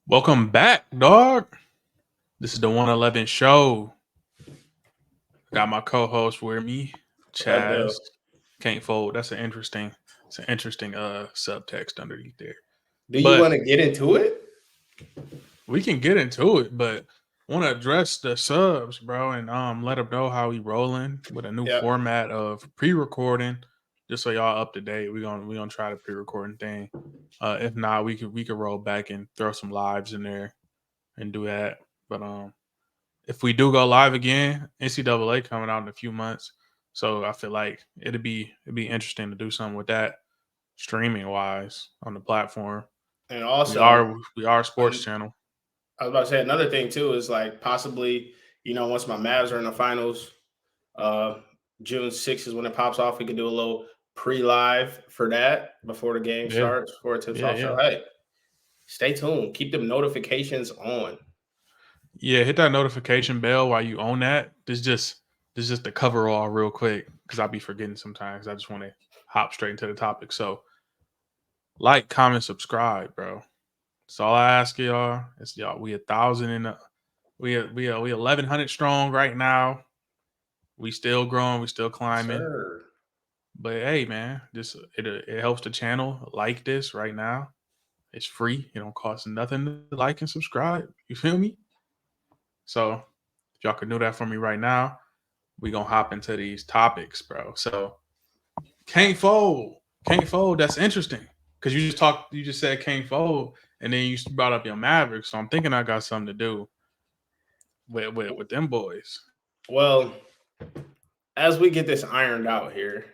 Welcome back, dog. This is the 111 show. Got my co-host with me, What Chaz. the? Can't fold. It's an interesting subtext underneath there. Do you But want to get into it? we can get into it, but want to address the subs, bro, and let them know how we rolling with a new Yeah. format of pre-recording. Just so y'all up to date. We gonna try the pre-recording thing. If not, we could roll back and throw some lives in there and do that. But if we do go live again, NCAA coming out in a few months, so I feel like it'd be interesting to do something with that streaming wise on the platform. And We also, are we are a sports an- channel. I was about to say another thing too is like possibly, once my Mavs are in the finals, uh, June 6th is when it pops off. We could do a little pre-live for that before the game Yeah, starts, before it tips yeah, off. yeah, So hey, stay tuned. Keep them notifications on. yeah. Hit that notification bell while you own that. This just the cover all real quick because I be forgetting sometimes. I just want to hop straight into the topic. So like, comment, subscribe, bro. That's all I ask y'all. It's y'all. We 1,000 in the we 1,100 strong right now. We still growing. We still Yes, climbing. sir. But hey, man, it helps the channel. Like this right now. It's free. It don't cost nothing to like and subscribe. You feel me? So if y'all could do that for me right now, we gonna hop into these topics, bro. So can't fold, can't fold. That's interesting because you just said can't fold, and then you brought up your Mavericks. So I'm thinking I got something to do with them boys. Well, as we get this ironed out here,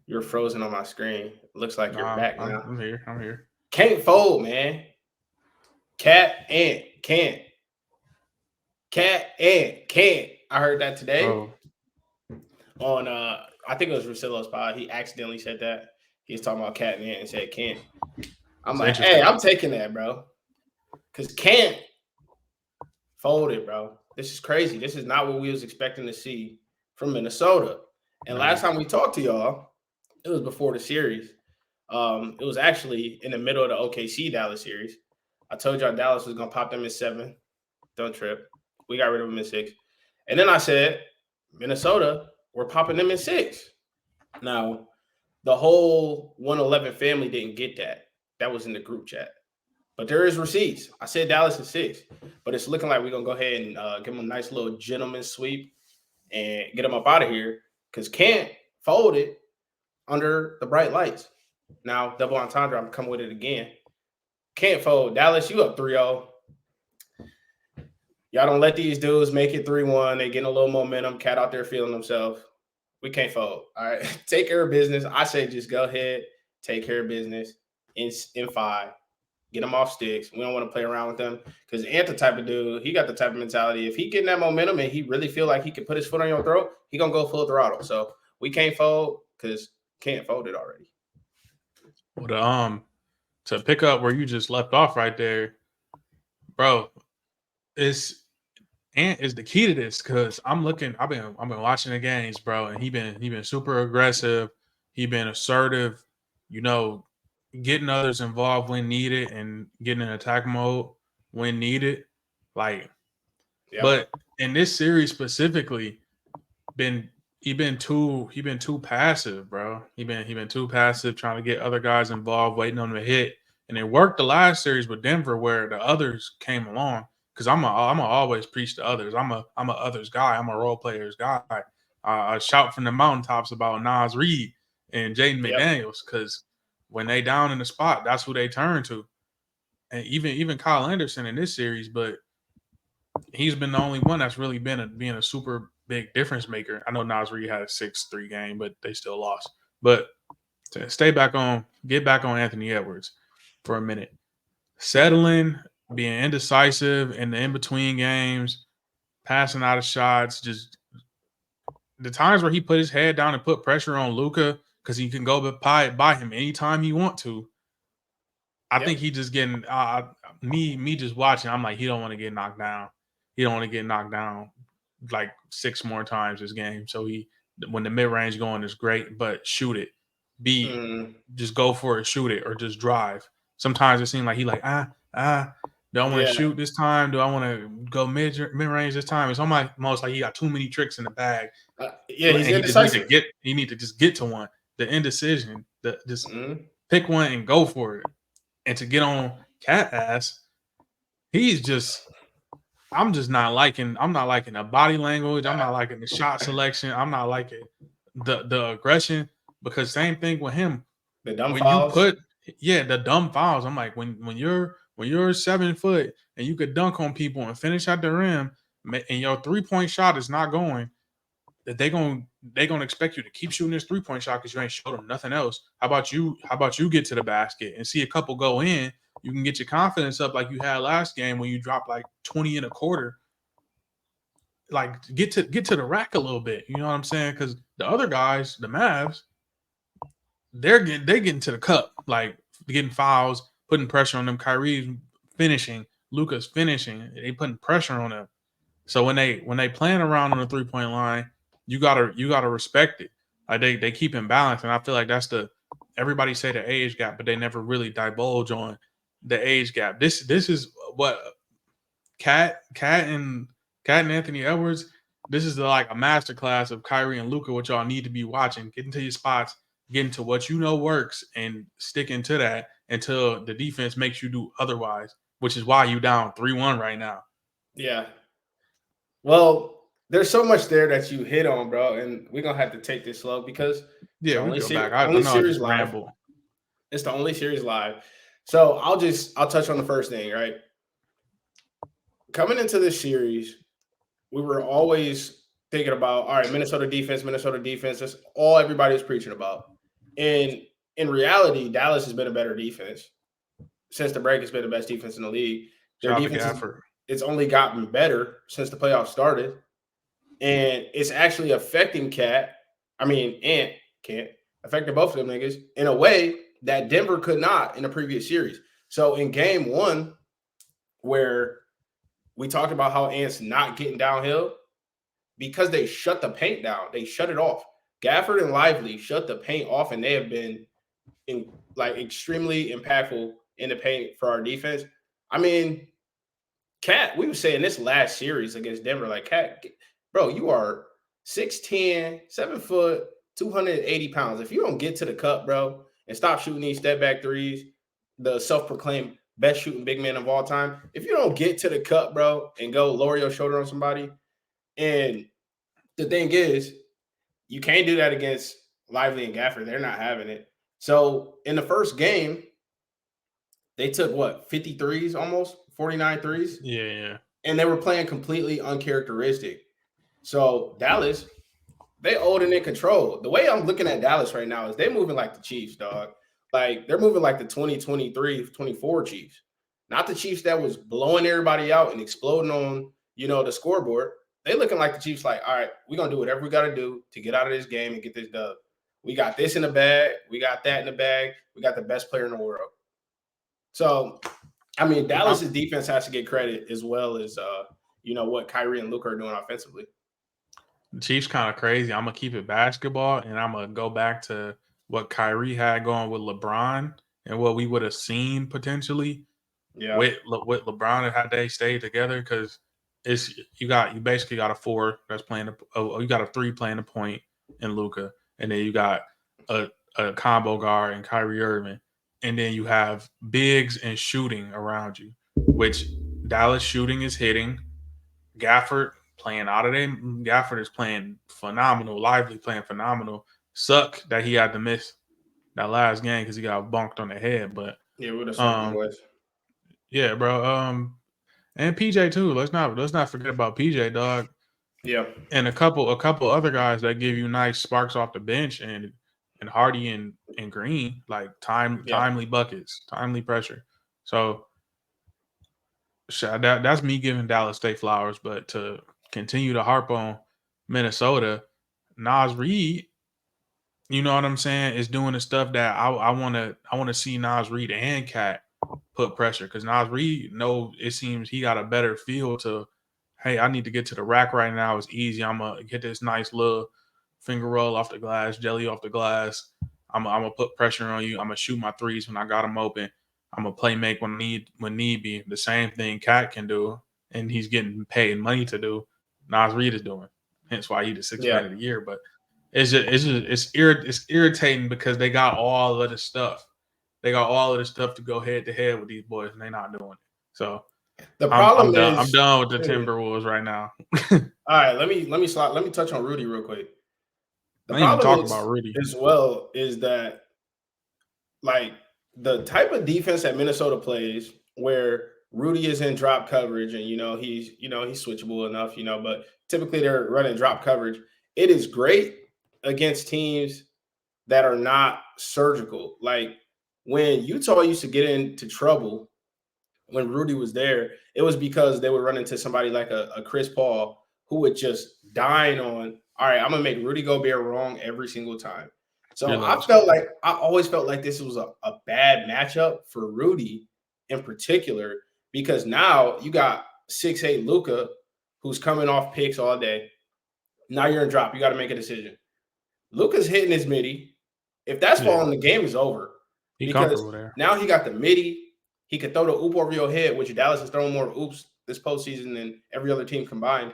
you're frozen on my screen. Looks like you're Nah, back I'm, now. I'm here. I'm here. Can't fold, man. Can't. Can't. I heard that today Bro, on I think it was Russillo's pod. He accidentally said that. He was talking about cat and ant and said can't. I'm it's like, hey, interesting. I'm taking that, bro. Cause can't fold it, bro. This is crazy. This is not what we was expecting to see from Minnesota. And last Nah, time we talked to y'all, it was before the series. It was actually in the middle of the OKC Dallas series. I told y'all Dallas was gonna pop them in 7. Don't trip. We got rid of them in 6. And then I said, Minnesota, we're popping them in 6. Now, the whole 111 family didn't get that. That was in the group chat. But there is receipts. I said Dallas in 6, but it's looking like we're going to go ahead and give them a nice little gentleman sweep and get them up out of here because can't fold it under the bright lights. Now, double entendre, I'm coming with it again. Can't fold. Dallas, you up 3-0. Y'all don't let these dudes make it 3-1. They getting a little momentum. Cat out there feeling themselves. We can't fold. All right. Take care of business. I say just go ahead, take care of business in 5. Get them off sticks. We don't want to play around with them because Ant the type of dude. He got the type of mentality. If he getting that momentum and he really feel like he can put his foot on your throat, he gonna go full throttle. So we can't fold because can't fold it already. but to pick up where you just left off right there, bro. It's Ant is the key to this because I'm looking. I've been watching the games, bro, and he been super aggressive. He been assertive. You know, getting others involved when needed and getting in attack mode when needed. Like, Yep. but in this series specifically, been he been too passive, bro. He been too passive, trying to get other guys involved, waiting on them to hit. And it worked the last series with Denver where the others came along. Because I'm a always preach to others. I'm a others guy. I'm a role players guy. I shout from the mountaintops about Nas Reed and Jaden Yep. McDaniels because when they down in the spot, that's who they turn to. And even Kyle Anderson in this series, but he's been the only one that's really being a super big difference maker. I know Nas Reed had a 6-3 game, but they still lost. But to get back on Anthony Edwards for a minute. Settling, being indecisive in the in between games, passing out of shots, just the times where he put his head down and put pressure on Luca because he can go by him anytime he want to. I think Yep. he just getting me just watching. I'm like he don't want to get knocked down. He don't want to get knocked down like 6 more times this game. So he when the mid range going is great, but shoot it. B Mm, just go for it, shoot it, or just drive. Sometimes it seems like he like. Do I want to Yeah. shoot this time? Do I want to go mid range this time? It's almost like he got too many tricks in the bag, Yeah, he's and he just need to indecisive. get. He need to just get to one. The indecision. Just Mhm. pick one and go for it. And to get on Cat ass, he's just. I'm just not liking. I'm not liking the body language. I'm not liking the shot selection. I'm not liking the aggression because same thing with him. The dumb When you fouls. put the dumb fouls, I'm like when you're 7 foot and you could dunk on people and finish at the rim, and your 3-point shot is not going, that they gonna expect you to keep shooting this 3-point shot because you ain't showed them nothing else. How about you? How about you get to the basket and see a couple go in? You can get your confidence up like you had last game when you dropped like 20 in a quarter. Like get to the rack a little bit. You know what I'm saying? Because the other guys, the Mavs, they getting to the cup, like getting fouls, putting pressure on them. Kyrie's finishing, Luka's finishing. They putting pressure on them. So when they playing around on the 3-point line, you gotta respect it. Like they keep in balance, and I feel like that's the everybody say the age gap, but they never really divulge on the age gap. This is what Cat and Anthony Edwards. This is like a masterclass of Kyrie and Luka, which y'all need to be watching. Get into your spots, get into what you know works, and stick into that until the defense makes you do otherwise. Which is why you down 3-1 right now. Yeah. Well, there's so much there that you hit on, bro, and we're gonna have to take this slow because it's Yeah, the we only go back. series, I only know I series just live. ramble. It's the only series live. So I'll touch on the first thing, right? Coming into this series, we were always thinking about, all right, Minnesota defense, Minnesota defense. That's all everybody was preaching about. And in reality, Dallas has been a better defense since the break. It's been the best defense in the league. Their Shout out to defense is Gafford. it's only gotten better since the playoffs started, and it's actually affecting Ant can't affecting both of them niggas in a way that Denver could not in the previous series. So in game one, where we talked about how Ant's not getting downhill because they shut the paint down, they shut it off. Gafford and Lively shut the paint off, and they have been extremely impactful in the paint for our defense. I mean, Cat, we were saying this last series against Denver, like Cat, bro, you are 6'10, 7 foot, 280 pounds. If you don't get to the cup, bro, and stop shooting these step back threes, the self-proclaimed best shooting big man of all time, if you don't get to the cup, bro, and go lower your shoulder on somebody, and the thing is, you can't do that against Lively and Gafford. They're not having it. So in the first game, they took what, 53s almost, 49 threes, Yeah, yeah. and they were playing completely uncharacteristic. So Dallas, they old and in control. The way I'm looking at Dallas right now is they're moving like the Chiefs, dog. Like they're moving like the 2023, 24 Chiefs. Not the Chiefs that was blowing everybody out and exploding on, the scoreboard. They looking like the Chiefs like, all right, we're gonna do whatever we gotta do to get out of this game and get this dub. We got this in the bag, we got that in the bag, we got the best player in the world. So I mean, I'm, Dallas's defense has to get credit as well as what Kyrie and Luka are doing offensively. the Chiefs kind of crazy. I'm gonna keep it basketball, and I'm gonna go back to what Kyrie had going with LeBron and what we would have seen potentially Yeah, with LeBron had they stayed together because you basically got a four that's playing you got a three playing the point in Luca, and then you got a, a combo guard in Kyrie Irving, and then you have bigs and shooting around you, which Dallas shooting is hitting. Gafford playing out of there. Gafford is playing phenomenal. Lively playing phenomenal. Suck that he had to miss that last game because he got bunked on the head. But yeah, we're the smoking um, boys. yeah, bro. And PJ too. Let's not forget about PJ, dog. Yeah, And a couple other guys that give you nice sparks off the bench and Hardy and Green, like yeah, timely buckets, timely pressure. So that's me giving Dallas State flowers. But to continue to harp on Minnesota, Nas Reed, you know what I'm saying, is doing the stuff that I wanna see Nas Reed and Cat put pressure because Nas Reed it seems he got a better feel to, hey, I need to get to the rack right now. It's easy. I'm gonna get this nice little finger roll off the glass, jelly off the glass. I'm gonna put pressure on you. I'm gonna shoot my threes when I got them open. I'm a play make when need be. The same thing Cat can do, and he's getting paid money to do. Nas Reed is doing. Hence why he's the sixth Yeah. man of the year. But it's irritating because they got all of the stuff. They got all of the stuff to go head to head with these boys, and they're not doing it. So The I'm problem done. I'm is, done with the Timberwolves right now. all right, let me touch on Rudy real quick. The I didn't even problem talk about is Rudy. as well is that like the type of defense that Minnesota plays, where Rudy is in drop coverage, and he's switchable enough, but typically they're running drop coverage. It is great against teams that are not surgical. Like when Utah used to get into trouble when Rudy was there, it was because they would run into somebody like a Chris Paul who would just dine on, all right, I'm gonna make Rudy Gobert wrong every single time. Your So last guy. I always felt like this was a bad matchup for Rudy in particular, because now you got 6'8" Luka who's coming off picks all day. Now you're in drop. You got to make a decision. Luka's hitting his midi. If that's Yeah, falling, the game is over. he Because comfortable there. now he got the midi. He could throw the oop over your head, which Dallas has thrown more oops this postseason than every other team combined.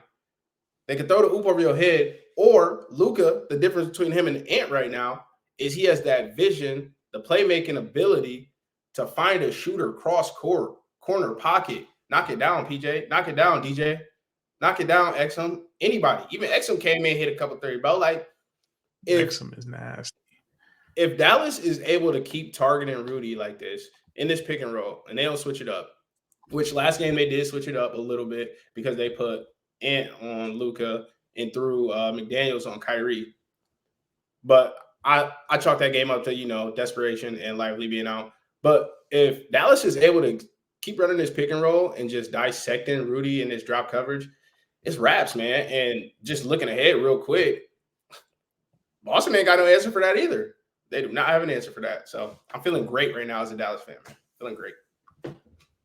They could throw the oop over your head. Or Luka, the difference between him and Ant right now is he has that vision, the playmaking ability to find a shooter cross court, corner pocket. Knock it down, PJ. Knock it down, DJ. Knock it down, Exum. Anybody. Even Exum came in, hit a couple 30. But like, if Exum is nasty. if Dallas is able to keep targeting Rudy like this in this pick and roll, and they don't switch it up, which last game they did switch it up a little bit because they put Ant on Luka and threw McDaniels on Kyrie. But I chalk that game up to desperation and Lively being out. But if Dallas is able to keep running this pick and roll and just dissecting Rudy in this drop coverage, it's wraps, man. And just looking ahead real quick, Boston ain't got no answer for that either. They do not have an answer for that. So I'm feeling great right now as a Dallas fan, man. Feeling great. I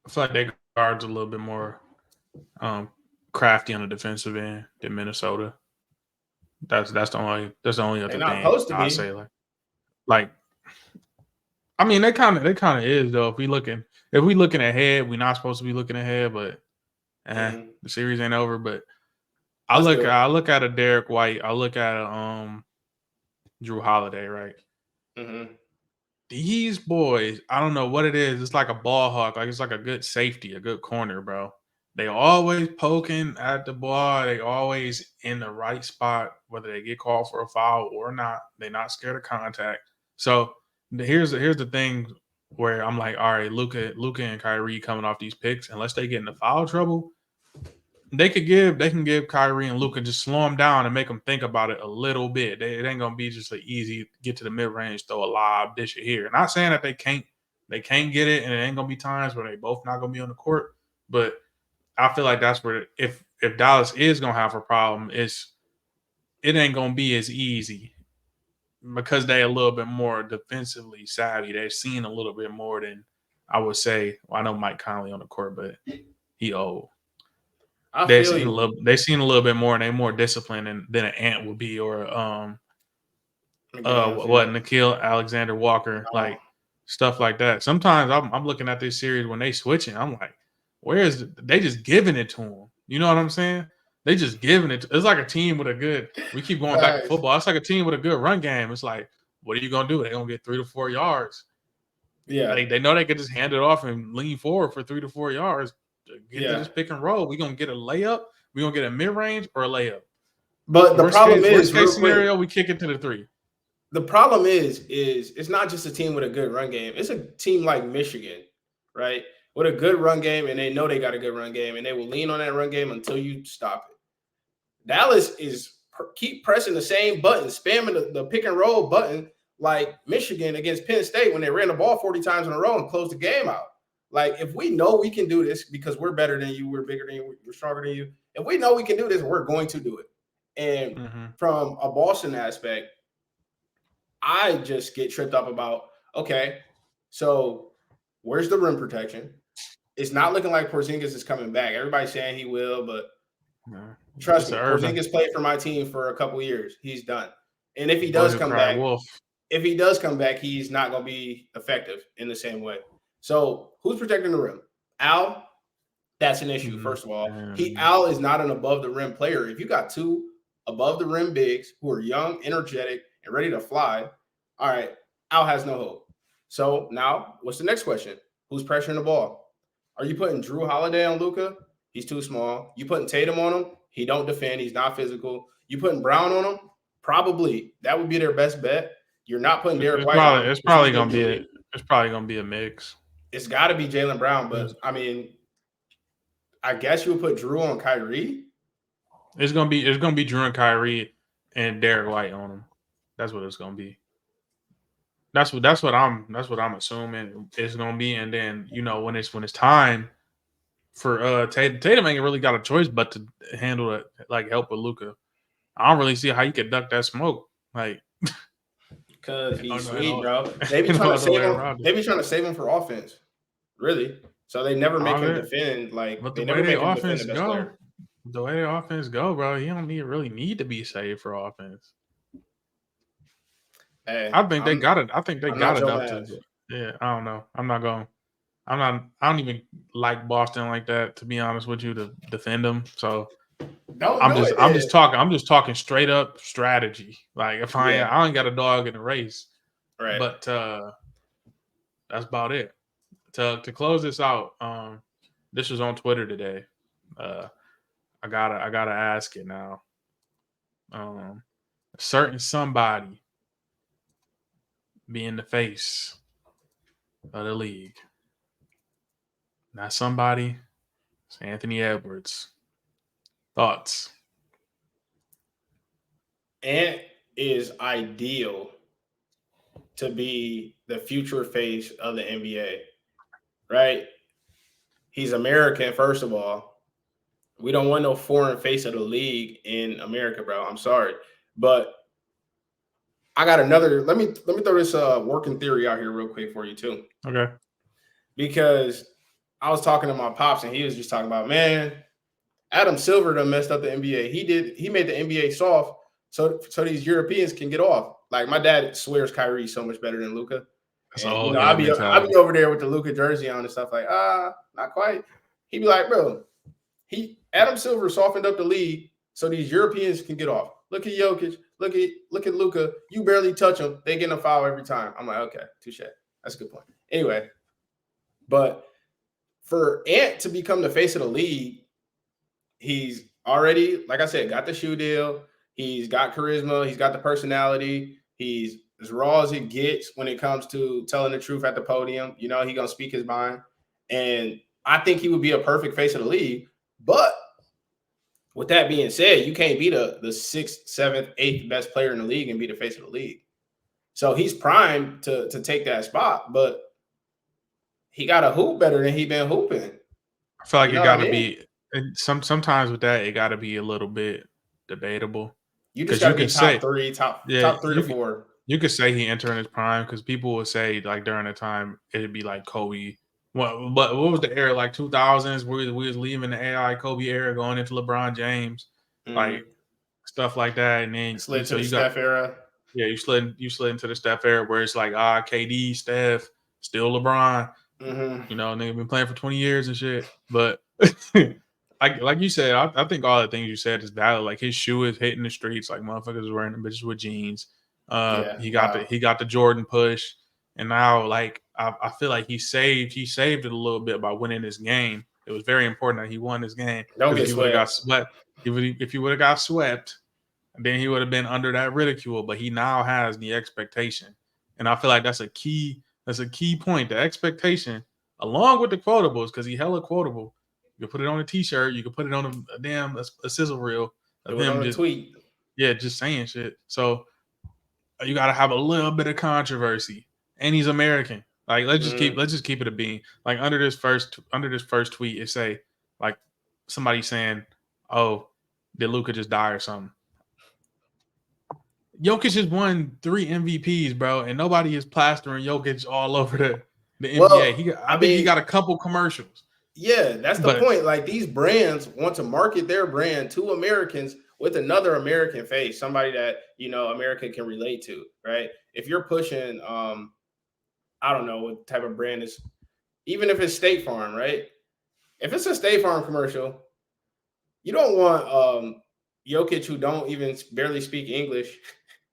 feel like their guards a little bit more crafty on the defensive end than Minnesota. That's the only They're other not thing supposed to I be. say. Like I mean they kind of is though. If we looking ahead, we're not supposed to be looking ahead, but the series ain't over. But I look at a Derek White. I look at a Drew Holiday, right? Mm-hmm. These boys, I don't know what it is. It's like a ball hawk. Like it's like a good safety, a good corner, bro. They always poking at the ball. They always in the right spot, whether they get called for a foul or not. They're not scared of contact. So here's the thing where I'm like, all right, Luka and Kyrie coming off these picks, unless they get into foul trouble, they can give Kyrie and Luka, just slow them down and make them think about it a little bit. It ain't gonna be just an easy get to the mid range, throw a lob, dish it here. Not saying that they can't get it, and it ain't gonna be times where they both not gonna be on the court. But I feel like that's where if Dallas is gonna have a problem, it ain't gonna be as easy because they a little bit more defensively savvy. They've seen a little bit more than I would say. Well, I know Mike Conley on the court, but he old. I They feel seen a you. little. They seen a little bit more, and they're more disciplined than an Ant would be, or McDaniels, what yeah. Nikhil Alexander Walker, like stuff like that. Sometimes I'm looking at this series when they switching. I'm like, they just giving it to them? You know what I'm saying? They just giving it. It's like a team with a good. We keep going back to Facts. football. It's like a team with a good run game. It's like, what are you gonna do? They're gonna get 3 to 4 yards. Yeah. They know they could just hand it off and lean forward for 3 to 4 yards. Get to Yeah. this pick and roll. We're gonna get a layup. We're gonna get a mid range or a layup. But the problem Worst is, case real quick, scenario, we kick it to the 3. the problem is it's not just a team with a good run game. It's a team like Michigan, right? With a good run game, and they know they got a good run game, and they will lean on that run game until you stop it. Dallas is keep pressing the same button, spamming the pick and roll button like Michigan against Penn State when they ran the ball 40 times in a row and closed the game out. Like, if we know we can do this because we're better than you, we're bigger than you, we're stronger than you. If we know we can do this, we're going to do it. And from a Boston aspect, I just get tripped up about, okay, so where's the rim protection? It's not looking like Porzingis is coming back. Everybody's saying he will, but trust me, Porzingis played for my team for a couple years. He's done. And if he does come back, he's not going to be effective in the same way. So who's protecting the rim? Al. That's an issue. First of all, And Al is not an above the rim player. If you got two above the rim bigs who are young, energetic, and ready to fly, all right, Al has no hope. So now, what's the next question? Who's pressuring the ball? Are you putting Drew Holiday on Luka? He's too small. You putting Tatum on him? He don't defend. He's not physical. You putting Brown on him? Probably that would be their best bet. You're not putting Derek it's White on probably him it's because he's probably going gonna to be be a a leader. it's probably gonna be a mix. It's got to be Jalen Brown, but It's, I mean, I guess you would put Drew on Kyrie. it's gonna be Drew and Kyrie and Derek White on them. That's what it's gonna be. That's what I'm assuming it's gonna be. And then when it's time for Tatum ain't really got a choice but to handle it, like help with Luca. I don't really see how you could duck that smoke. Like Because he's sweet, no, bro. They be no trying to other way save him. around it. They be trying to save him for offense, really. So they never make All him that. defend. Like But they never make him defend the best player. the way the offense go, bro, he don't really need to be saved for offense. Hey, I think they got it. I think they I'm not got Joe enough to. Mass. Yeah, I don't know. I'm not going. I'm not. I don't even like Boston like that, to be honest with you, to defend them. So Don't do it, I'm just then. talking. I'm just talking straight up strategy. Like if Yeah, I ain't got a dog in the race, right. but that's about it. To close this out, this was on Twitter today. I gotta ask it now. A certain somebody being the face of the league. Not somebody. It's Anthony Edwards. Thoughts? Ant is ideal to be the future face of the NBA, right? He's American, first of all. We don't want no foreign face of the league in America, bro. I'm sorry, but I got another. Let me throw this working theory out here real quick for you too, Okay. because I was talking to my pops and he was just talking about, man, Adam Silver done messed up the NBA. He made the NBA soft so these Europeans can get off. Like my dad swears Kyrie's so much better than Luca. That's And all I'll head be mentality. over there with the Luca jersey on and stuff like, not quite. He'd be like, bro, Adam Silver softened up the league so these Europeans can get off. Look at Jokic, look at Luca. You barely touch him, they get a foul every time. I'm like, okay, touche. That's a good point. Anyway, but for Ant to become the face of the league, he's already, like I said, got the shoe deal. He's got charisma. He's got the personality. He's as raw as it gets when it comes to telling the truth at the podium. He's gonna speak his mind, and I think he would be a perfect face of the league. But with that being said, you can't be the sixth, seventh, eighth best player in the league and be the face of the league. So he's primed to take that spot, but he got to hoop better than he been hooping. I feel like You it know what I got to mean? be sometimes with that it got to be a little bit debatable You just because got you to be can say yeah top three to four. you could say he entering his prime because people would say like during the time it'd be like Kobe. But what was the era like 2000s? We was leaving the AI Kobe era going into LeBron James, like Mm-hmm. stuff like that, and then Slid to so the you got Steph era. yeah you slid into the Steph era where it's like KD, Steph, still LeBron. Mm-hmm. Nigga been playing for 20 years and shit. But like you said, I think all the things you said is valid. Like his shoe is hitting the streets, like motherfuckers wearing them bitches with jeans. Yeah. He got Wow. the Jordan push, and now like I feel like he saved it a little bit by winning this game. It was very important that he won this game Don't because if get he would have got swept. swept, if he would have got swept, then he would have been under that ridicule. But he now has the expectation, and I feel like that's a key. That's a key point. The expectation, along with the quotables, because he hella quotable. You can put it on a T-shirt. You can put it on a sizzle reel of Do it him on a just tweet. just saying shit. So you got to have a little bit of controversy, and he's American. Like Mm-hmm. let's just keep it a bean. Like under this first tweet, it say like somebody saying, "Oh, did Luka just die or something?" Jokic has won 3 MVPs, bro, and nobody is plastering Jokic all over the NBA. Well, I I think he mean, got a couple commercials, yeah, that's the but point. Like these brands want to market their brand to Americans with another American face, somebody that America can relate to, right? If you're pushing, I don't know what type of brand is. even if it's State Farm, right? If it's a State Farm commercial, you don't want Jokic who don't even barely speak English,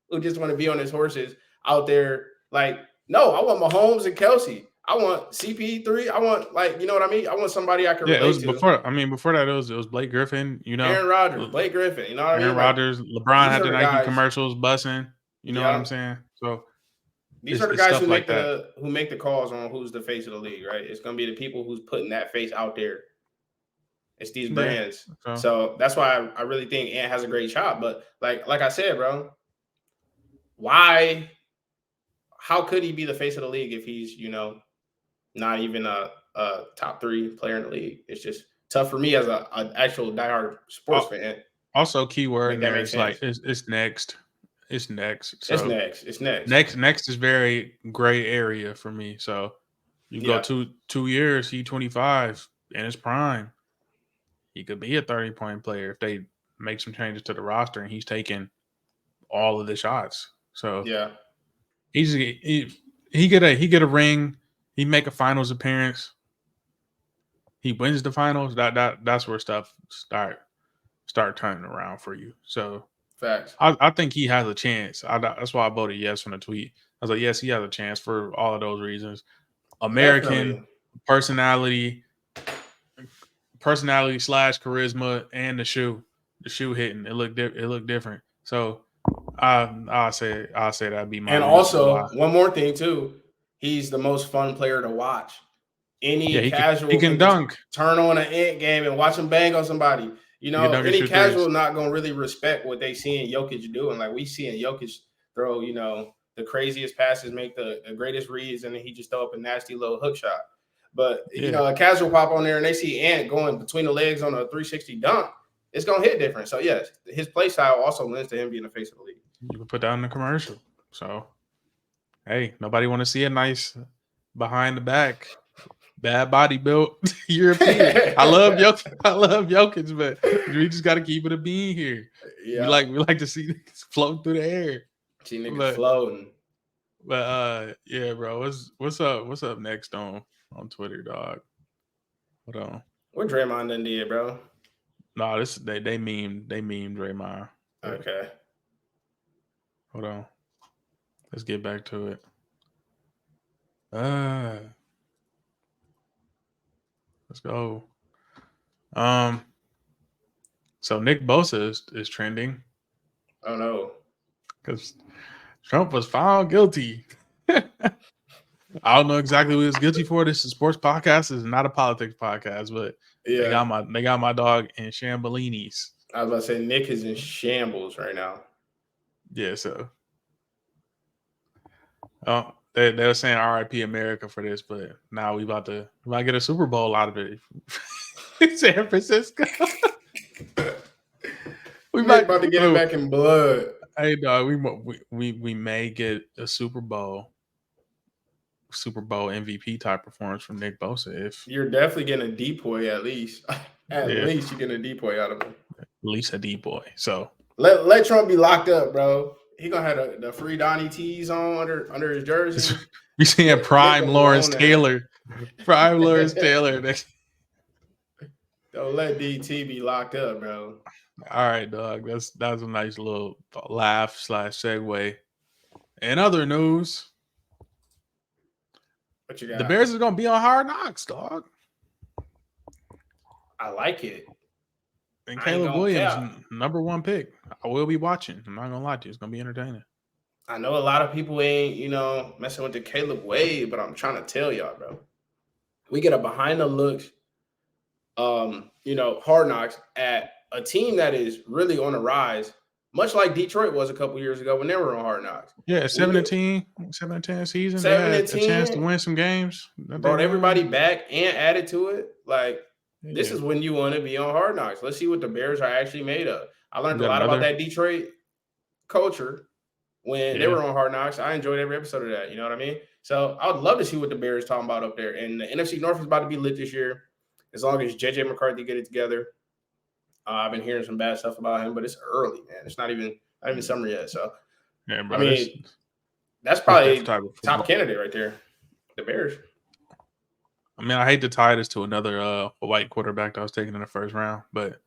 who just want to be on his horses out there. Like, no, I want Mahomes and Kelsey. I want CP3. I want you know what I mean? I want somebody I can Yeah, it was relate to. before. I mean, before that, it was Blake Griffin. Aaron Rodgers, Blake Griffin. You know what I Aaron mean? Like Rodgers, LeBron these had are the the Nike guys. commercials bussing. You know what I'm Yeah, saying? So these are the it's guys who stuff make like that. the calls on who's the face of the league, right? It's gonna be the people who's putting that face out there. It's these Yeah. brands. So So that's why I really think Ant has a great shot. But like I said, bro, why? How could he be the face of the league if he's not even a top 3 player in the league? It's just tough for me as an actual diehard sports fan. also key word Make in that there make is like sense. it's next. It's next. It's So next. It's next. next is very gray area for me. So you go Yeah. 2 years, he 25 in his prime. He could be a 30-point player if they make some changes to the roster and he's taking all of the shots. So Yeah. he get a ring. He make a finals appearance. He wins the finals. That's where stuff start turning around for you. So Facts. I think he has a chance. That's why I voted yes on the tweet. I was like, yes, he has a chance for all of those reasons. American Definitely. personality / charisma, and the shoe hitting. It looked different. So I'll say that'd be my And reason why. also, one more thing too, he's the most fun player to watch. Yeah, Any he casual can can just dunk. turn on an Ant game and watch him bang on somebody. He can dunk and Any shoot threes. casual not gonna really respect what they seeing Jokic doing. Like we seeing Jokic throw, the craziest passes, make the greatest reads, and then he just throw up a nasty little hook shot. But Yeah. a casual pop on there and they see Ant going between the legs on a 360 dunk, it's gonna hit different. So yes, his play style also lends to him being the face of the league. You can put that in the commercial. So hey, nobody want to see a nice behind the back, bad body built European. I love Jokic, but we just got to keep it a bean here. We Yeah. like to see niggas float through the air. See niggas But floating. yeah, bro. What's up next on Twitter, dog? Hold on. What Draymond done did, bro? No, this they meme Draymond. But Okay. hold on. Let's get back to it. Let's go. So Nick Bosa is trending Oh no. because Trump was found guilty. I don't know exactly what he was guilty for. This is a sports podcast. This is not a politics podcast, but they Yeah. got my dog in Shambolinis. I was about to say Nick is in shambles right now. Yeah, so they were saying R.I.P. America for this, but now we about to get a Super Bowl out of it. San Francisco. We might about to get it back in blood. Hey dog, we may get a Super Bowl MVP type performance from Nick Bosa if you're definitely getting a depoy at least. At least you're getting a depoy out of him. At least a depoy. So let Trump be locked up, bro. He gonna have the free Donnie T's on under his jersey. We seeing prime Lawrence Taylor. Prime Lawrence Taylor. Don't let DT be locked up, bro. All right, dog. That's a nice little laugh / segue. In other news, what you got? The Bears is gonna be on Hard Knocks, dog. I like it. And Caleb Williams, #1 pick. I will be watching. I'm not gonna lie to you. It's gonna be entertaining. I know a lot of people ain't, messing with the Caleb way, but I'm trying to tell y'all, bro. We get a behind the looks, Hard Knocks at a team that is really on the rise, much like Detroit was a couple years ago when they were on Hard Knocks. Yeah, 7-10 season. 7-10, they had a chance to win some games. Brought everybody back and added to it. Like, this is when you want to be on Hard Knocks. Let's see what the Bears are actually made of. I learned a lot about that Detroit culture when they were on Hard Knocks. I enjoyed every episode of that. You know what I mean? So I would love to see what the Bears talking about up there. And the NFC North is about to be lit this year, as long as JJ McCarthy get it together. I've been hearing some bad stuff about him, but it's early, man. It's not even summer yet. So, yeah, bro, I mean, that's probably top candidate right there. The Bears. I mean, I hate to tie this to another white quarterback that was taken in the first round, but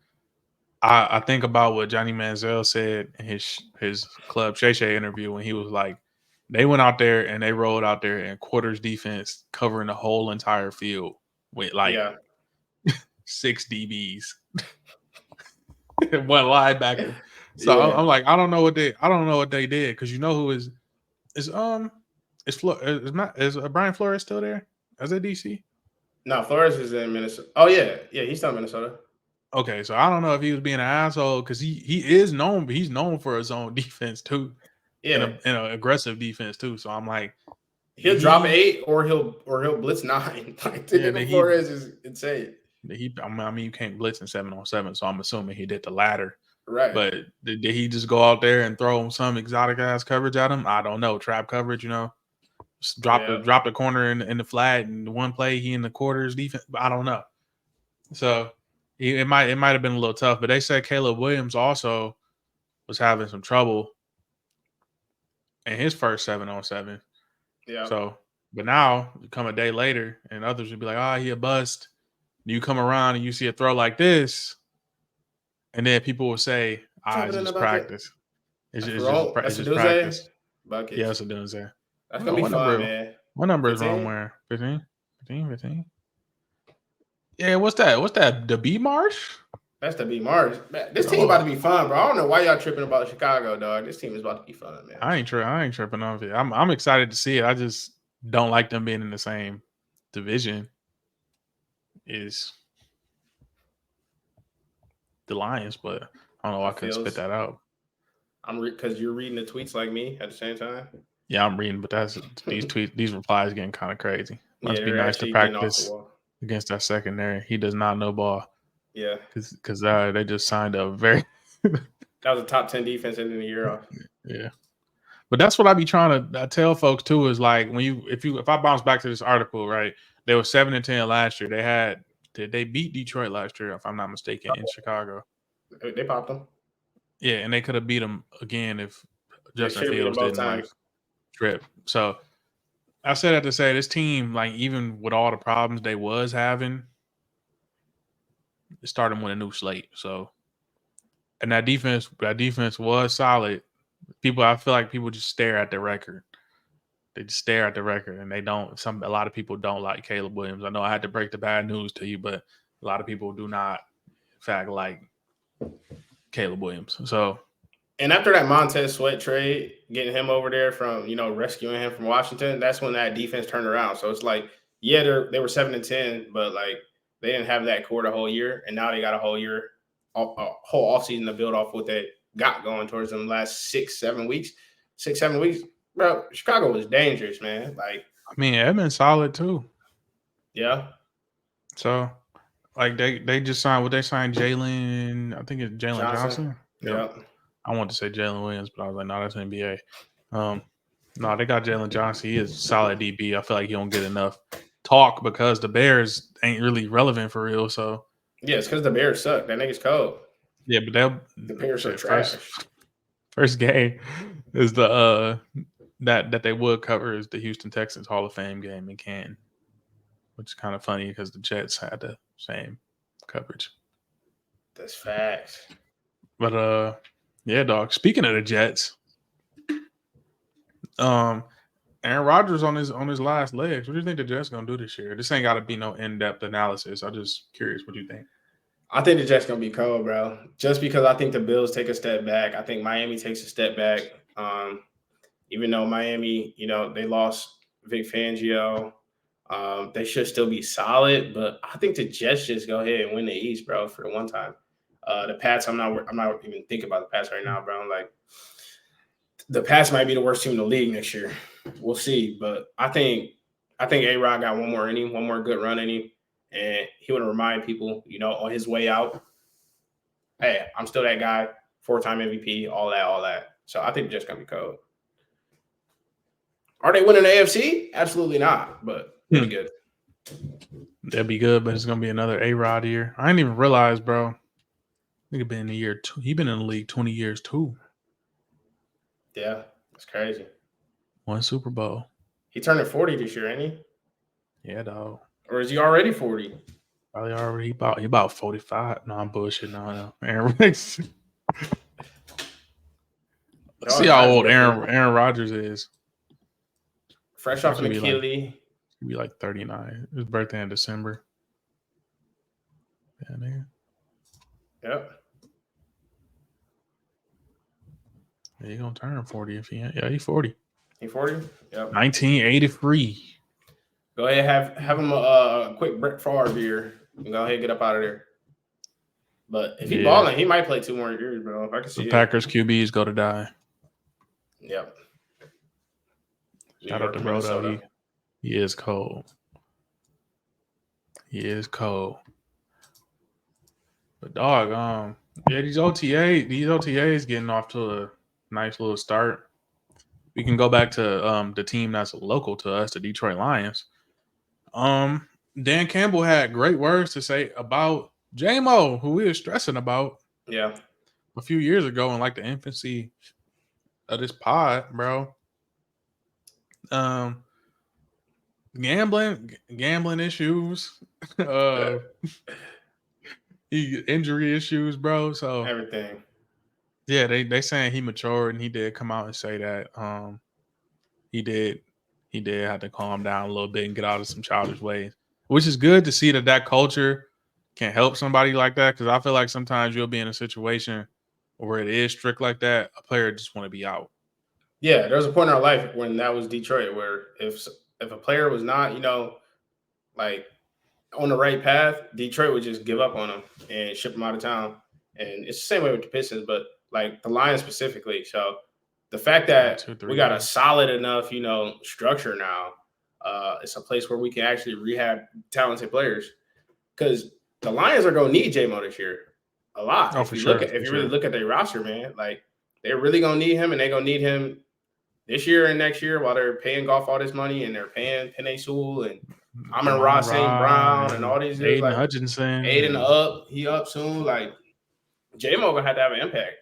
I think about what Johnny Manziel said in his Club Shay Shay interview when he was like, they went out there and they rolled out there in quarters defense covering the whole entire field with like Yeah, 6 DBs, one linebacker. So yeah. I'm like, I don't know what they did because you know who is Brian Flores still there as a DC? No, Flores is in Minnesota. Oh yeah, yeah, he's still in Minnesota. Okay, so I don't know if he was being an asshole because he's known for his own defense too, and Yeah, a aggressive defense too. So I'm like, did he'll drop he? 8 or he'll blitz 9. Like the Yeah, nigga Flores is insane. I mean, you can't blitz in 7-on-7, so I'm assuming he did the latter. Right. But did he just go out there and throw some exotic ass coverage at him? I don't know, trap coverage, just Yeah. drop the corner in the flat, and one play he in the quarters defense. I don't know. So it might have been a little tough, but they said Caleb Williams also was having some trouble in his first 7-on-7. Yeah. So, but now come a day later, and others would be like, "Ah, he a bust." You come around and you see a throw like this, and then people will say, "Ah, Drop it it's in the just bucket. practice. It's That's just, it's just, wrong. That's it's a just Duze. practice." Yeah, Buckets. that's what doing say. That's gonna Oh, be fun, man. what number is Rome 15? wearing? 15? 15? 15? Yeah, what's that? What's that? The B Marsh? That's the B Mars. Man, this team about to Oh, be fun, bro. I don't know why y'all tripping about Chicago, dog. This team is about to be fun, man. I ain't tripping off it. I'm excited to see it. I just don't like them being in the same division. Is the Lions, but I don't know why I It couldn't spit feels that out. because you're reading the tweets like me at the same time. Yeah, I'm reading, but that's Yeah, these replies getting kind of crazy. Must be they're nice to actually getting off the practice wall. against that secondary. He does not know ball Yeah, because they just signed a very that was a top 10 defense ending the year off. yeah. But that's what I be trying to tell folks too is like when if I bounce back to this article, right? They were 7-10 last year. They beat Detroit last year, if I'm not mistaken, in Chicago. They popped them. Yeah, and they could have beat them again if They Justin should have beat them Fields both didn't like times. trip. So I said that to say this team, like even with all the problems they was having, it started with a new slate. So and that defense was solid. I feel like people just stare at the record. They just stare at the record and they don't. A lot of people don't like Caleb Williams. I know I had to break the bad news to you, but a lot of people do not, in fact, like Caleb Williams. So And after that Montez Sweat trade, getting him over there from rescuing him from Washington, that's when that defense turned around. So it's like, yeah, they were 7-10, but like they didn't have that core the whole year, and now they got a whole year, a whole offseason to build off what they got going towards them last 6-7 weeks. 6-7 weeks, bro. Chicago was dangerous, man. Like, I mean, Edmonds solid too. yeah, So like they just signed what they signed Jalen. I think it's Jalen Johnson, Johnson. Yep. yeah, I want to say Jalen Williams, but I was like, no, that's NBA. No, they got Jalen Johnson. He is solid DB. I feel like he don't get enough talk because the Bears ain't really relevant for real. So yeah. It's because the Bears suck. That nigga's cold. yeah, but they'll The Bears are shit trash. first game is the that they would cover is the Houston Texans Hall of Fame game in Canton, which is kind of funny because the Jets had the same coverage. That's facts. But yeah, dog. Speaking of the Jets, um, Aaron Rodgers on his last legs. What do you think the Jets gonna do this year? This ain't got to be no in-depth analysis. I'm just curious. What do you think? I think the Jets gonna be cold, bro. Just because I think the Bills take a step back. I think Miami takes a step back. Even though Miami, they lost Vic Fangio, they should still be solid. But I think the Jets just go ahead and win the East, bro, for the one time. The Pats, I'm not even thinking about the Pats right now, bro. Like the Pats might be the worst team in the league next year. We'll see, but I think A-Rod got one more inning, one more good run in him, and he would remind people, on his way out, hey, I'm still that guy, 4-time MVP, all that. So I think just gonna be cold. Are they winning the AFC? Absolutely not, but they'll be good. That'd be good, but it's gonna be another A-Rod year. I didn't even realize, bro. Nigga been in the year two. He been in the league 20 years too. Yeah, that's crazy. One Super Bowl. He turning 40 this year, ain't he? Yeah, dog. Or is he already 40? Probably already he about 45. No, I'm bullshit. No. Aaron Rodgers. Let's see Dog how got his old record. Aaron Rodgers is. Fresh That off an could be like Achilles. 39. His birthday in December. Yeah, nigga. Yep. Yeah, he gonna turn 40 if he ain't. Yeah, he's 40. He 40? Yep. 1983. Go ahead, have him a quick Brett Favre year and go ahead and get up out of there. But if he balling, he might play 2 more years, bro. If I can see the it. Packers QBs go to die. Yep. Shout out to bro though. He is cold. He is cold. But dog, these OTAs getting off to a nice little start. We can go back to the team that's local to us, the Detroit Lions. Dan Campbell had great words to say about J-Mo, who we were stressing about a few years ago in like the infancy of this pod, bro. Gambling issues, injury issues, bro. So everything. Yeah, they saying he matured, and he did come out and say that he did have to calm down a little bit and get out of some childish ways, which is good to see that culture can help somebody like that, because I feel like sometimes you'll be in a situation where it is strict like that, a player just want to be out. Yeah, there was a point in our life when that was Detroit, where if a player was not, like on the right path, Detroit would just give up on him and ship him out of town. And it's the same way with the Pistons, but like the Lions specifically. So the fact that we got a solid enough, structure now, it's a place where we can actually rehab talented players. Because the Lions are going to need J-Mo this year a lot. Oh, if you really look at their roster, man, like they're really going to need him, and they're going to need him this year and next year while they're paying Goff all this money and they're paying Penei Sewell and Amon-Ra St. Brown and all these dudes. Aiden like Hutchinson. He up soon. Like J-Mo gonna have to have an impact,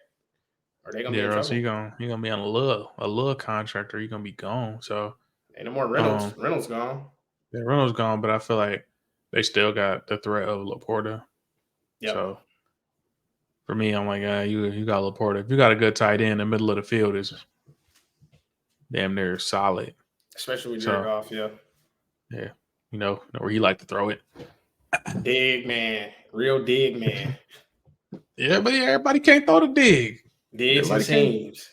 or they gonna be in trouble. So he gonna be on a little contract, or he gonna be gone. So ain't no more Reynolds. Reynolds gone. Yeah, Reynolds gone, but I feel like they still got the threat of Laporta. Yep. So for me, I'm like, you got Laporta. If you got a good tight end, the middle of the field is damn near solid. Especially with Jared Goff, yeah. Yeah. Where he like to throw it. Dig man. Real dig man. Yeah, but everybody can't throw the dig. Digs and seams.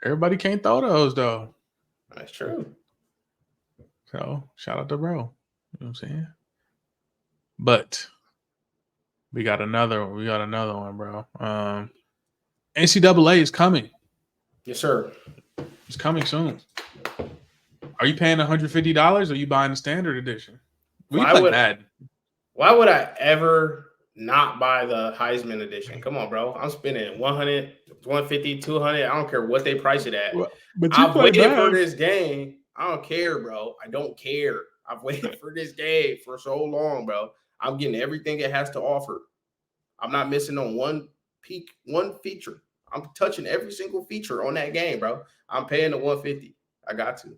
Everybody can't throw those though. That's true. So shout out to bro. You know what I'm saying? But we got another one, bro. NCAA is coming. Yes, sir. It's coming soon. Are you paying $150 or are you buying the standard edition? Why would I ever not buy the Heisman edition? Come on, bro. I'm spending 100, 150, 200. I don't care what they price it at. I've waited for this game. I don't care, bro. I don't care. I've waited for this game for so long, bro. I'm getting everything it has to offer. I'm not missing on one feature. I'm touching every single feature on that game, bro. I'm paying the 150. I got to.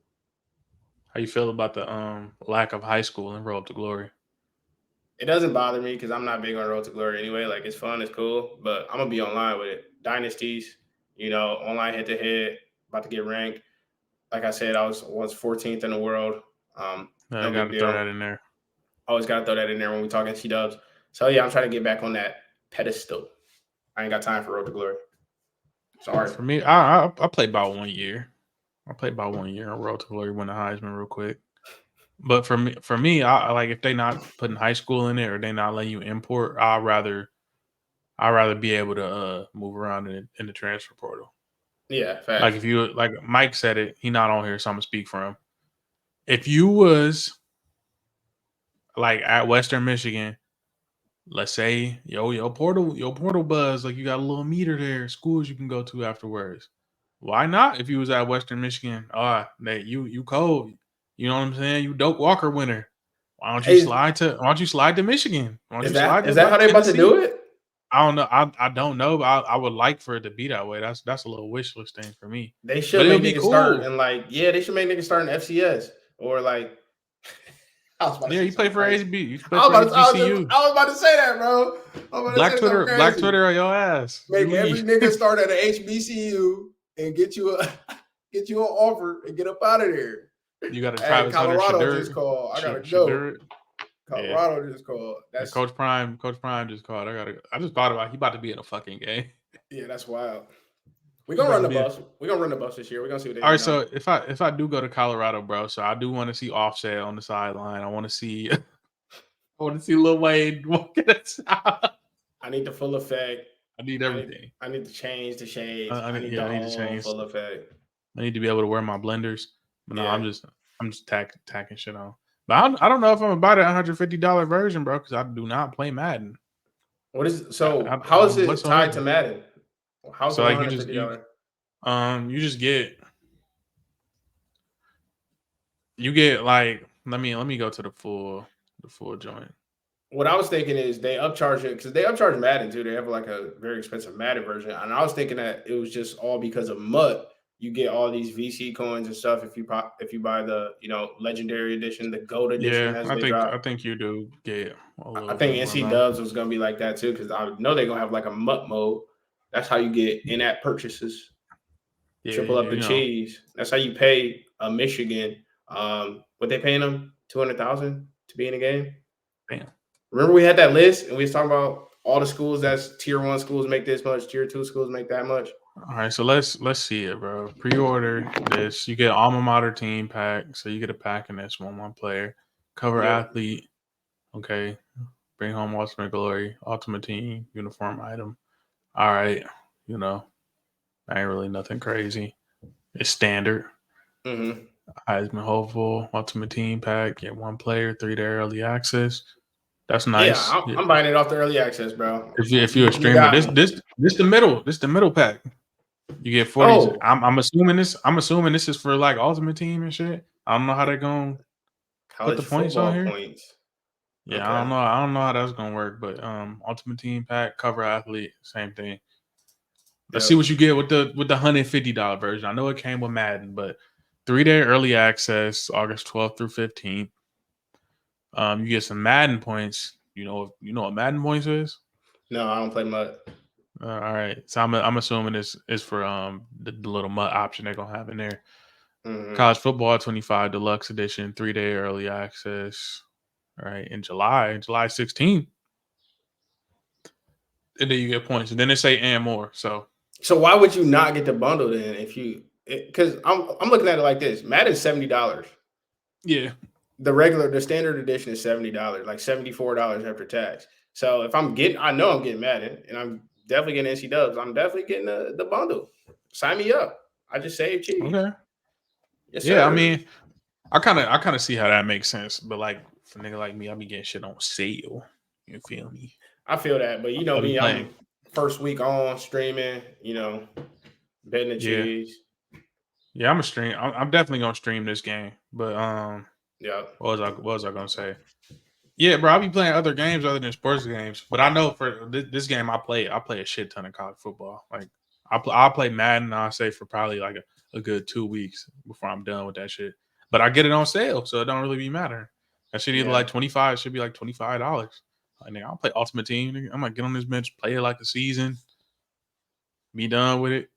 How you feel about the lack of high school in Road to Glory? It doesn't bother me because I'm not big on Road to Glory anyway. Like, it's fun, it's cool, but I'm gonna be online with it. Dynasties, online head-to-head, about to get ranked. Like I said, I was 14th in the world. I got to throw that in there. Always got to throw that in there when we talk NC-Dubs. So, yeah, I'm trying to get back on that pedestal. I ain't got time for Road to Glory. Sorry. For me, I played about 1 year. I played about 1 year on Road to Glory, win the Heisman real quick. But for me, I like if they not putting high school in it or they not letting you import, I'd rather be able to move around in the transfer portal. Yeah, facts. Like if you like Mike said it, he not on here, so I'm gonna speak for him. If you was like at Western Michigan, let's say your portal buzz, like you got a little meter there, schools you can go to afterwards. Why not? If you was at Western Michigan, you cold. You know what I'm saying? You Doak Walker winner. Why don't you slide to Michigan? Is that how they about to do it? I don't know. I don't know, but I would like for it to be that way. That's a little wish list thing for me. They should make niggas start and they should make niggas start in FCS or like I was about to Yeah, say you play something for crazy. HB. You play for HBCU. I was about to say that, bro. I was about to say something Black crazy. Twitter on your ass. Make You every leave. nigga start at an HBCU and get you an offer and get up out of there. You got a Hey, Travis Hunter Colorado just Shadur. called. I gotta go. Shadur. Yeah. Colorado just called. And That's Coach Prime just called. I just thought about he about to be in a fucking game. yeah, that's wild. We're He gonna about run to the be in. bus. We're gonna run the bus this year. We're gonna see what they All do right, now. so if I do go to Colorado, bro, so I do want to see Offset on the sideline. I want to see Lil Wayne walking outside. I need the full effect. I need everything. I need to change the shades. I need Yeah, the I need to whole change. full effect. I need to be able to wear my blenders. But no, Yeah. I'm just tacking shit on. But I don't know if I'm about that $150 version, bro, because I do not play Madden. What is so? How is it tied to Whatsoever. Madden? How's So the like $150? you just get like let me go to the full joint. What I was thinking is they upcharge it because they upcharge Madden too. They have like a very expensive Madden version, and I was thinking that it was just all because of MUT. You get all these VC coins and stuff if you buy the legendary edition, the gold edition Yeah, as they drop. I think you do get a I little bit think more NC though. Dubs was gonna be like that too because I know they're gonna have like a MUT mode. That's how you get in-app purchases. Yeah, Triple up the you know. cheese. That's how you pay a Michigan. What they paying them 200,000 to be in the game. Damn. Remember we had that list and we was talking about all the schools that's tier 1 schools make this much, tier 2 schools make that much. All right, so let's see it, bro. Pre-order this. You get alma mater team pack, so you get a pack in this one player. Cover Yep. athlete. Okay. Bring home ultimate glory, ultimate team, uniform item. All right, ain't really nothing crazy. It's standard. Mm-hmm. Heisman hopeful, ultimate team pack, get one player, 3-day early access. That's Yeah, nice. I'm buying it off the early access, bro. If you're a You streamer, got me. this the middle pack. You get 40s. Oh, I'm assuming this is for like ultimate team and shit. I don't know how they're gonna put college the points on football here. points. Yeah, Okay. I don't know how that's gonna work, but ultimate team pack, cover athlete, same thing. Let's see Yep. what you get with the $150 version. I know it came with Madden, but 3-day early access, August 12th through 15th. You get some Madden points. You know what Madden points is? No, I don't play MUT. All right, so I'm assuming this is for the little MUT option they're gonna have in there. Mm-hmm. College football 25 deluxe edition, 3-day early access. All right, in July 16th, and then you get points, and then they say and more. So why would you not get the bundle then if you because I'm looking at it like this. Madden's $70. yeah, The standard edition is $70, like $74 after tax. So if I know I'm getting Madden and I'm definitely getting NC Dubs, I'm definitely getting the bundle. Sign me up. I just saved cheese. okay, Yes, yeah. I sir. mean, I kind of see how that makes sense, but like for a nigga like me, I be getting shit on sale. You feel me? I feel that, but you know I be me, playing. I'm first week on streaming, betting the Yeah, cheese. yeah. I'm a stream. I'm definitely gonna stream this game. But Yeah. what was I gonna say? Yeah, bro, I be playing other games other than sports games, but I know for this game I play a shit ton of college football. Like I'll play Madden, I'll say for probably like a good 2 weeks before I'm done with that shit. But I get it on sale, so it don't really be matter. That shit either Yeah. like 25, it should be like $25. Like, nigga, I'll play Ultimate Team. Nigga. I'm gonna get on this bench, play it like a season, be done with it.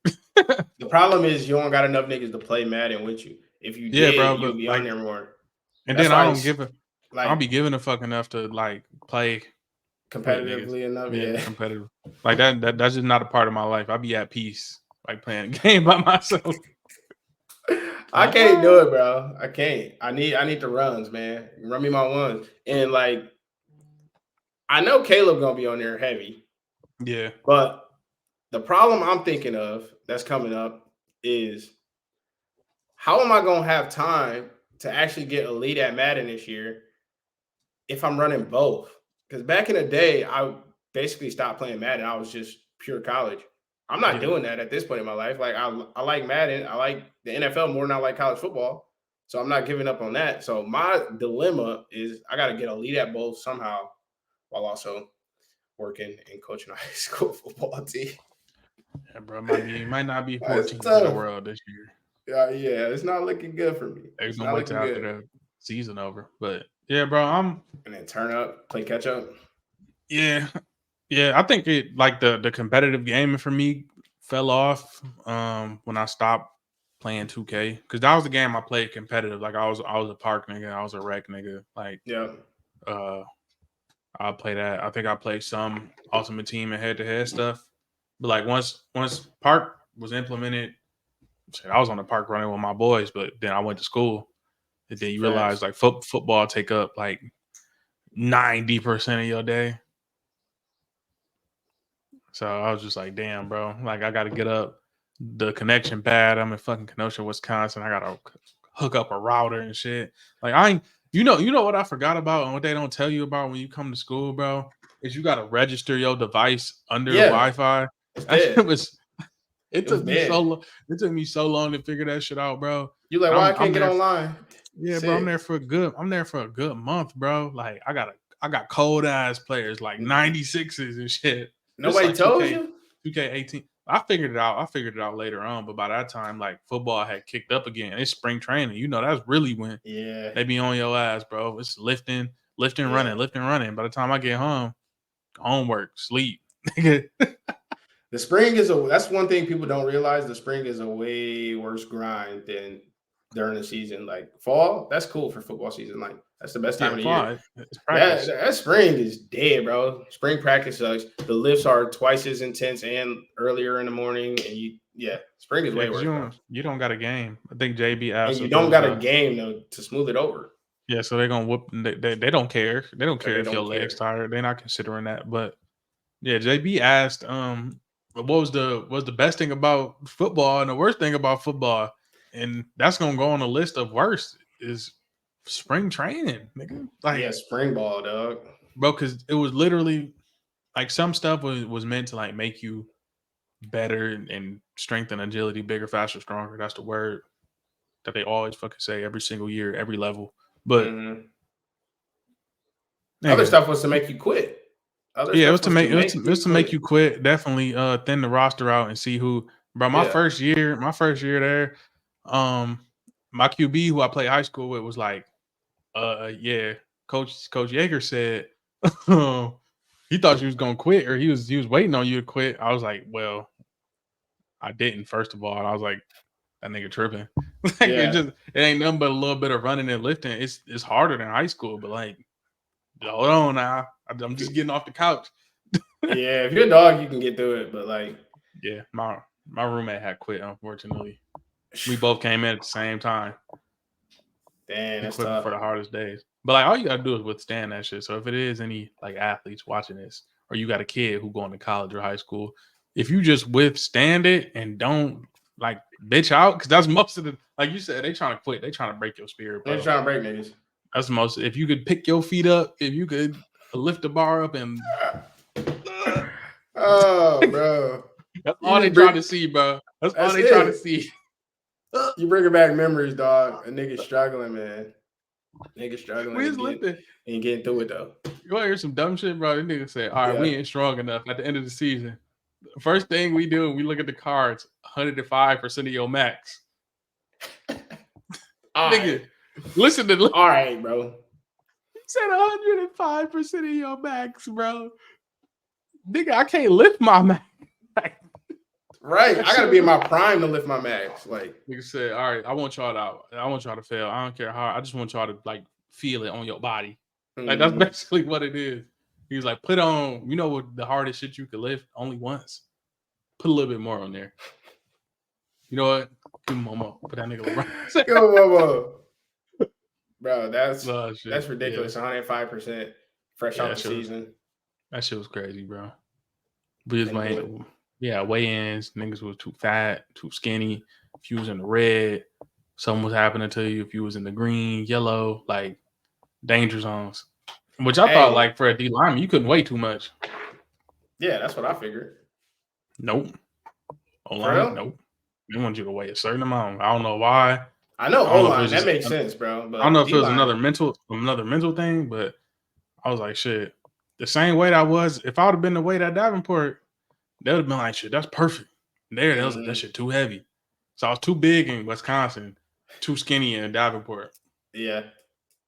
The problem is you don't got enough niggas to play Madden with you. If you Yeah, bro, did, you'd but be on like, there more. and That's then I why don't it's give a, I don't like be giving a fuck enough to like play with niggas. competitively enough. Yeah, Yeah. competitive. Like that's just not a part of my life. I be at peace, like playing a game by myself. I can't do it, bro. I can't. I need the runs, man. Run me my ones. And like I know Caleb gonna be on there heavy, Yeah. but the problem I'm thinking of that's coming up is how am I gonna have time to actually get elite at Madden this year if I'm running both? Because back in the day, I basically stopped playing Madden. I was just pure college. I'm not Yeah. doing that at this point in my life. Like I like Madden. I like the NFL more than I like college football. So I'm not giving up on that. So my dilemma is I got to get elite at both somehow while also working and coaching a high school football team. Yeah, bro. Might not be It's 14th in the tough. world this year. Yeah, it's not looking good for me. There's It's no not wait till looking after good. that. season over. But yeah, bro, I'm and then turn up, play catch up. yeah, yeah. I think it like the competitive gaming for me fell off when I stopped playing 2K because that was the game I played competitive. Like I was a park nigga, I was a rec nigga. Like Yeah, uh I play that. I think I played some Ultimate Team and head to head stuff. But like once Park was implemented, shit, I was on the park running with my boys. But then I went to school, and then you realize facts. like football take up like 90% of your day. So I was just like, damn, bro. Like I got to get up. The connection bad. I'm in fucking Kenosha, Wisconsin. I gotta hook up a router and shit. Like I ain't. You know what I forgot about and what they don't tell you about when you come to school, bro, is you gotta register your device under Yeah, Wi-Fi. it's That shit dead. was. It It was took me so dead. long. It took me so long to figure that shit out, bro. You like, And why I I'm can't get there. online? Yeah, bro. I'm Sick. there for a good. I'm there for a good month, bro. Like I got cold ass players like 96s and shit. Just Nobody like told 2K, you? 2K18. I figured it out. I figured it out later on, but by that time, like football had kicked up again. It's spring training. You know, that's really when Yeah, they be on your ass, bro. It's lifting, yeah. running, lifting, running. By the time I get home, homework, sleep. Nigga. The spring is that's one thing people don't realize. The spring is a way worse grind than during the season. Like fall, that's cool for football season. Like that's the best time Yeah, of the year. fine. It's That practice. that spring is dead, bro. Spring practice sucks. The lifts are twice as intense and earlier in the morning. And spring is Yeah, way because worse, bro. you don't got a game. I think JB And asked you if it don't was got a a game to smooth it over. yeah, so they're gonna whoop. They don't care. They don't Like care they if your don't legs care. tired. They're not considering that. But yeah, JB asked, what was the best thing about football and the worst thing about football, and that's gonna go on the list of worst is spring training, nigga. Yeah, Like, spring ball, dog. bro, because it was literally like some stuff was meant to like make you better and strengthen agility, bigger, faster, stronger. That's the word that they always fucking say every single year, every level. But Hmm. Other nigga, stuff was to make you quit. Other yeah, it was stuff to was to make make it was you to make quit. you quit. Definitely thin the roster out and see who. Bro, Yeah. my first year there, my QB who I played high school with was like, yeah, Coach Yeager said he thought you was gonna quit or he was waiting on you to quit. I was like, well, I didn't. First of all, and I was like, that nigga tripping. Like Yeah. it ain't nothing but a little bit of running and lifting. It's harder than high school, but like, hold on now, I'm just getting off the couch. Yeah. If you're a dog, you can get through it. But like, Yeah, my roommate had quit. Unfortunately, we both came in at the same time. damn, He that's quit before tough. the hardest days. But like, all you gotta do is withstand that shit. So if it is any like athletes watching this, or you got a kid who going to college or high school, if you just withstand it and don't like bitch out, because that's most of the like you said, they trying to quit. They trying to break your spirit, They're just bro. trying to break niggas. That's the most. If you could pick your feet up, if you could lift the bar up and Oh, bro. that's You all they just trying bring to see, bro. That's all that's they trying to it. see. You bringing back memories, dog. A nigga struggling, man. Nigga We struggling just lifting. and getting through it though. You want to hear some dumb shit, bro? This nigga said, all right, Yeah. we ain't strong enough at the end of the season. First thing we do, we look at the cards, 105% of your max. All right. Nigga, listen to All right, bro. he said 105% of your max, bro. Nigga, I can't lift my max. Right. That I gotta shit be in was my prime to lift my max. Like, nigga said, all right, I want y'all to fail. I don't care how. I just want y'all to like feel it on your body. Like that's mhm. basically what it is. He was like, put on, you know what the hardest shit you could lift only once. Put a little bit more on there. You know what? Give him one more. Put that nigga LeBron. Go, whoa. Bro, Oh shit. that's Yeah. ridiculous. 105% fresh Yeah, out the season. that shit was crazy, bro. We was Couldn't do it. weighing, yeah, weigh-ins. Niggas was too fat, too skinny. If you was in the red, something was happening to you. If you was in the green, yellow, like danger zones. Which I thought, Hey, like for a D lineman, you couldn't weigh too much. yeah, that's what I figured. Nope. O For line, real? nope. They want you to weigh a certain amount. I don't know why. I know I O don't know if it line, was that just makes sense, bro. I don't know But if it D was line, another mental thing, but I was like, shit. The same weight I was, if I would have been the weight at Davenport, they would have been like, shit, that's perfect. There, that was like, that shit too heavy. So I was too big in Wisconsin, too skinny in Davenport. yeah.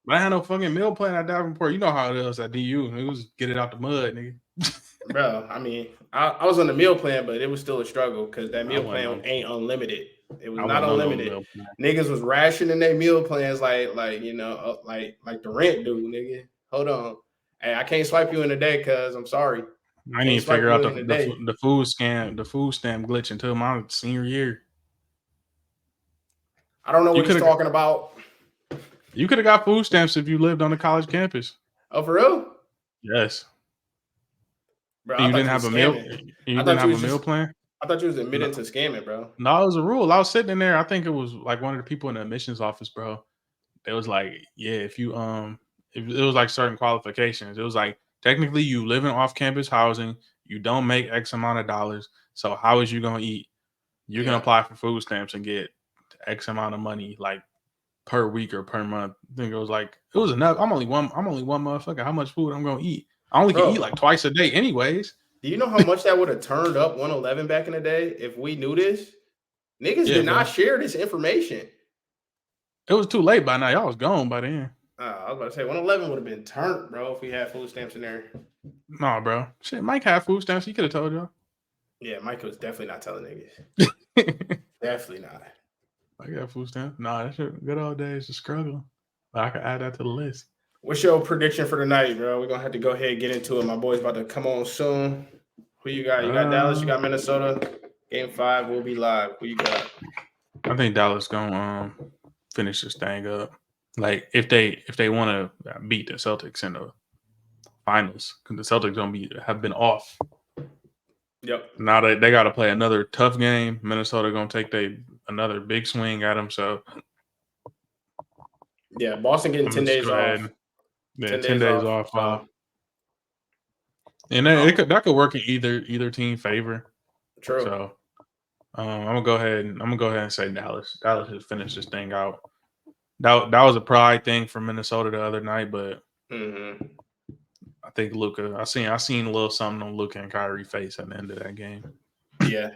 But I had no fucking meal plan at Davenport. You know how it is at DU. It was get it out the mud, nigga. Bro, I mean, I was on the meal plan, but it was still a struggle because that I meal wasn't plan on. ain't unlimited. It was I not wasn't on no unlimited. meal plan. Niggas was rationing their meal plans like like the rent dude, nigga. Hold on, hey, I can't swipe you in a day, cuz I'm sorry, I can't need to swipe figure you out in a day. the food stamp glitch until my senior year. I don't know You what he's could have talking about. got food stamps if you lived on the college campus. Oh, for real, Yes. bro? And I you thought didn't you have was a meal. scamming. You I didn't thought you have a was meal just. plan. I thought you was admitting No, to scamming, bro. no, it was a rule. I was sitting in there. I think it was like one of the people in the admissions office, bro. It was like, yeah, if you if it was like certain qualifications. It was like technically you live in off campus housing, you don't make X amount of dollars. So how is you gonna eat? You can Yeah, apply for food stamps and get X amount of money like per week or per month. I think it was enough. I'm only one motherfucker. How much food I'm gonna eat? I only can eat bro. like twice a day anyways. Do you know how much that would have turned up 111 back in the day if we knew this? Niggas Yeah, did not bro. share this information. It was too late by now. Y'all was gone by then. I was about to say 111 would have been turned, bro, if we had food stamps in there. Nah, bro. Shit, Mike had food stamps. He could have told y'all. Yeah, Mike was definitely not telling niggas. I Definitely not. got food stamps. Nah, that shit, good old days to struggle. But I could add that to the list. What's your prediction for the night, bro? We're gonna have to go ahead and get into it. My boy's about to come on soon. Who you got? You got Dallas, you got Minnesota. Game 5 will be live. Who you got? I think Dallas gonna finish this thing up. Like if they want to beat the Celtics in the finals, because the Celtics have been off. Yep. Now they got to play another tough game. Minnesota gonna take another big swing at them. So Yeah, Boston getting I'm 10 gonna just days go ahead. off. Yeah, 10 10 days days off. off. So And that could work in either team favor. true. So I'm gonna go ahead and say Dallas. Dallas has finished this thing out. That was a pride thing for Minnesota the other night, but I think Luka. I seen a little something on Luka and Kyrie face at the end of that game. Yeah.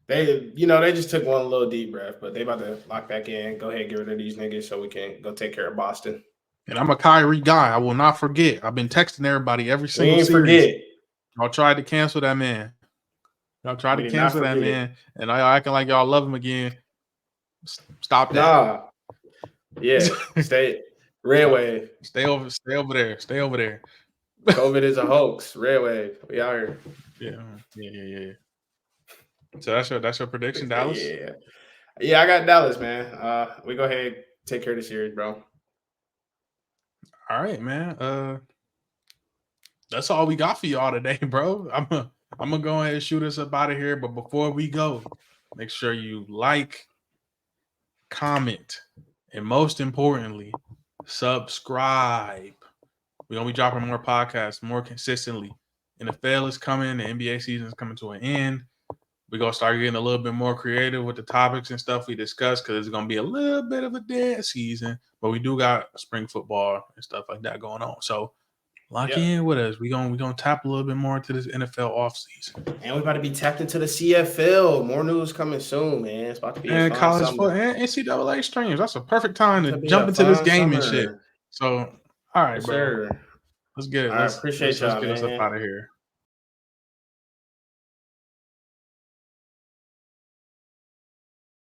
They just took one little deep breath, but they about to lock back in. Go ahead and get rid of these niggas so we can go take care of Boston. And I'm a Kyrie guy. I will not forget. I've been texting everybody every We single ain't series. forget. Y'all tried to cancel that man. Y'all tried We to did not cancel that forget. man, and I acting like y'all love him again. Stop that. Nah. Yeah. Stay. Red wave. Stay over there. Stay over there. COVID is a hoax. Red wave. We out here. Yeah. So that's your prediction, Dallas? Yeah, I got Dallas, man. We go ahead, take care of the series, bro. All right, man. That's all we got for y'all today, bro. I'm gonna go ahead and shoot us up out of here. But before we go, make sure you like, comment, and most importantly, subscribe. We're gonna be dropping more podcasts more consistently. NFL is coming, the NBA season is coming to an end. We're gonna start getting a little bit more creative with the topics and stuff we discuss because it's gonna be a little bit of a dead season, but we do got spring football and stuff like that going on. So lock in with us. We're gonna tap a little bit more into this NFL offseason. And we're about to be tapped into the CFL. More news coming soon, man. It's about to be a fun College summer. football and NCAA streams. That's a perfect time to It's jump into this game summer. and shit. So all right, Yes, bro. sir. Let's get it. I appreciate y'all, get us up man. out of here.